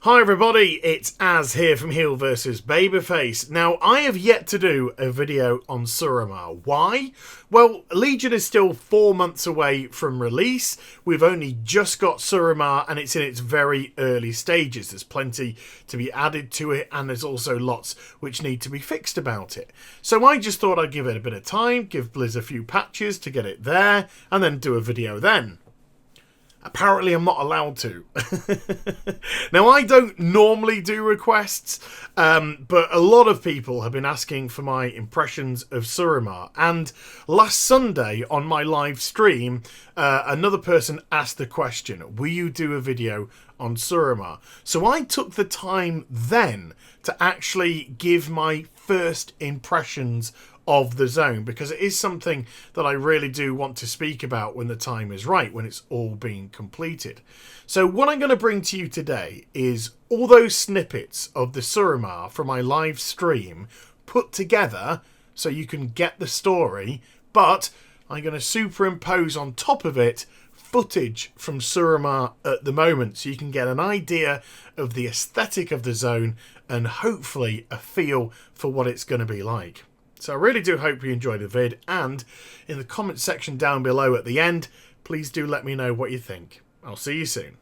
Hi everybody, it's Az here from HeelvsBabyface. Now, I have yet to do a video on Suramar. Why? Well, Legion is still 4 months away from release. We've only just got Suramar and it's in its very early stages. There's plenty to be added to it and there's also lots which need to be fixed about it. So I just thought I'd give it a bit of time, give Blizz a few patches to get it there, and then do a video then. Apparently I'm not allowed to. Now, I don't normally do requests, but a lot of people have been asking for my impressions of Suramar. And last Sunday on my live stream, another person asked the question, will you do a video on Suramar? So I took the time then to actually give my first impressions of the zone, because it is something that I really do want to speak about when the time is right, when it's all being completed. So what I'm going to bring to you today is all those snippets of the Suramar from my live stream put together so you can get the story, but I'm going to superimpose on top of it footage from Suramar at the moment so you can get an idea of the aesthetic of the zone and hopefully a feel for what it's going to be like. So I really do hope you enjoyed the vid, and in the comment section down below at the end, please do let me know what you think. I'll see you soon.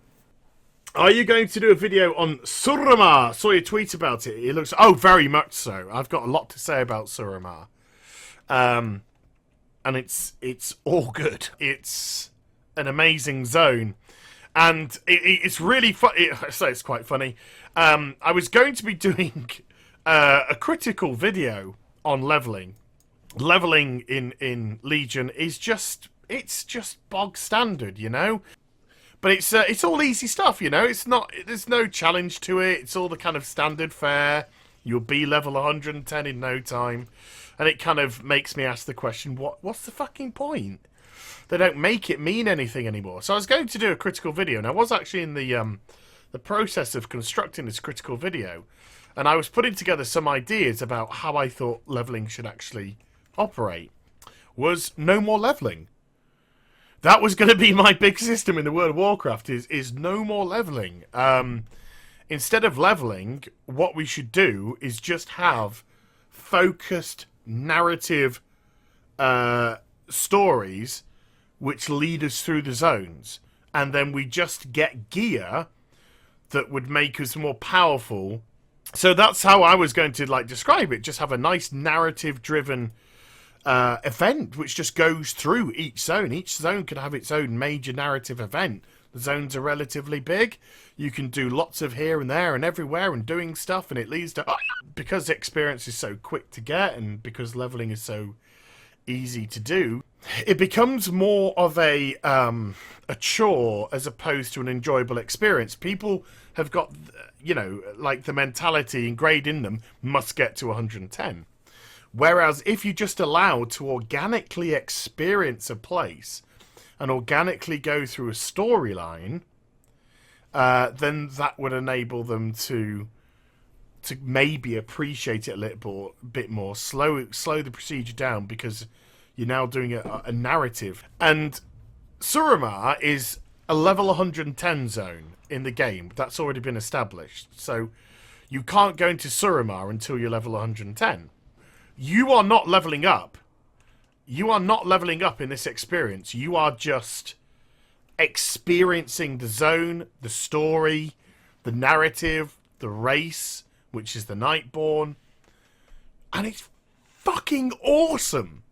Are you going to do a video on Suramar? Saw your tweet about it. It looks... Oh, very much so. I've got a lot to say about Suramar. And it's all good. It's an amazing zone. And it's really fun. So it's quite funny. I was going to be doing a critical video on leveling. Leveling in Legion is just bog standard, you know. But it's all easy stuff, you know. It's not, there's no challenge to it. It's all the kind of standard fare. You'll be level 110 in no time, and it kind of makes me ask the question: what's the fucking point? They don't make it mean anything anymore. So I was going to do a critical video, and I was actually in the process of constructing this critical video. And I was putting together some ideas about how I thought leveling should actually operate. Was no more leveling. That was going to be my big system in the World of Warcraft, is no more leveling. Instead of leveling, what we should do is just have focused narrative stories which lead us through the zones. And then we just get gear that would make us more powerful. So that's how I was going to describe it. Just have a nice narrative-driven event which just goes through each zone. Each zone can have its own major narrative event. The zones are relatively big. You can do lots of here and there and everywhere and doing stuff, and it leads to... Because experience is so quick to get and because leveling is so easy to do, it becomes more of a chore as opposed to an enjoyable experience. People have got, you know, like the mentality ingrained in them, must get to 110. Whereas if you just allow to organically experience a place and organically go through a storyline, then that would enable them to maybe appreciate it a little bit more, slow the procedure down, because you're now doing a narrative. And Suramar is a level 110 zone in the game. That's already been established. So you can't go into Suramar until you're level 110. You are not leveling up. You are not leveling up in this experience. You are just experiencing the zone, the story, the narrative, the race, which is the Nightborn. And it's fucking awesome.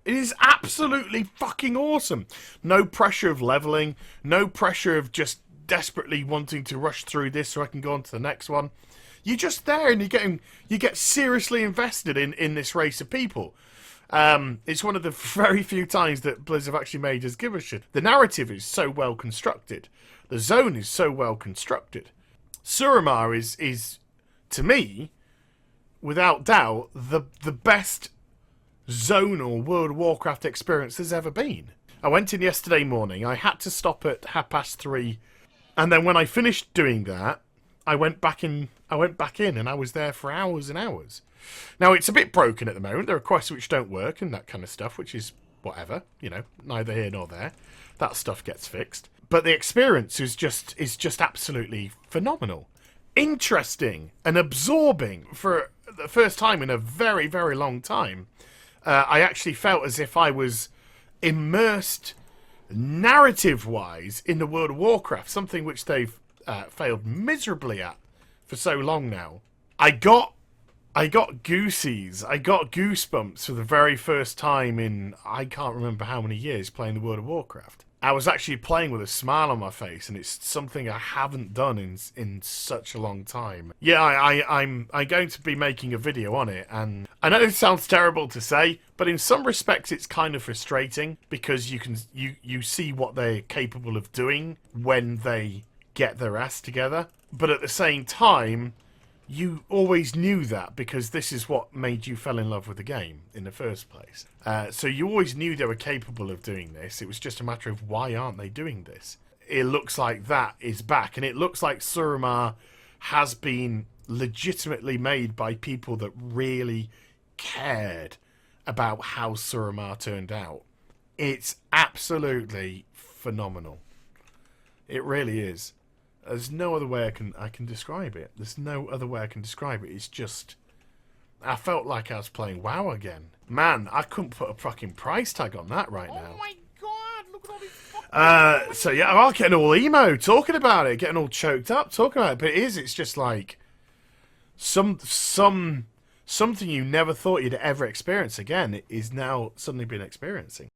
It is absolutely fucking awesome. No pressure of leveling. No pressure of just desperately wanting to rush through this so I can go on to the next one. You're just there and you get seriously invested in this race of people. It's one of the very few times that Blizz have actually made us give a shit. The narrative is so well constructed. The zone is so well constructed. Suramar is to me, without doubt, the best zonal World of Warcraft experience there's ever been. I went in yesterday morning. I had to stop at 3:30, and then when I finished doing that, I went back in and I was there for hours and hours. Now, it's a bit broken at the moment. There are quests which don't work and that kind of stuff, which is whatever, you know, neither here nor there. That stuff gets fixed. But the experience is just absolutely phenomenal. interesting and absorbing for the first time in a very, very long time. I actually felt as if I was immersed narrative-wise in the world of Warcraft, something which they've failed miserably at for so long now. I got goosies. I got goosebumps for the very first time in I can't remember how many years playing the world of Warcraft. I was actually playing with a smile on my face, and it's something I haven't done in such a long time. Yeah, I'm going to be making a video on it, and I know this sounds terrible to say, but in some respects it's kind of frustrating because you see what they're capable of doing when they get their ass together, but at the same time, you always knew that because this is what made you fall in love with the game in the first place. So you always knew they were capable of doing this. It was just a matter of why aren't they doing this? It looks like that is back, and it looks like Suramar has been legitimately made by people that really cared about how Suramar turned out. It's absolutely phenomenal. It really is. There's no other way I can describe it. There's no other way I can describe it. It's just, I felt like I was playing WoW again. Man, I couldn't put a fucking price tag on that right now. Oh my god, look at all these fucking... So yeah, I'm getting all emo talking about it, getting all choked up talking about it. But it's just like something you never thought you'd ever experience again is now suddenly been experiencing.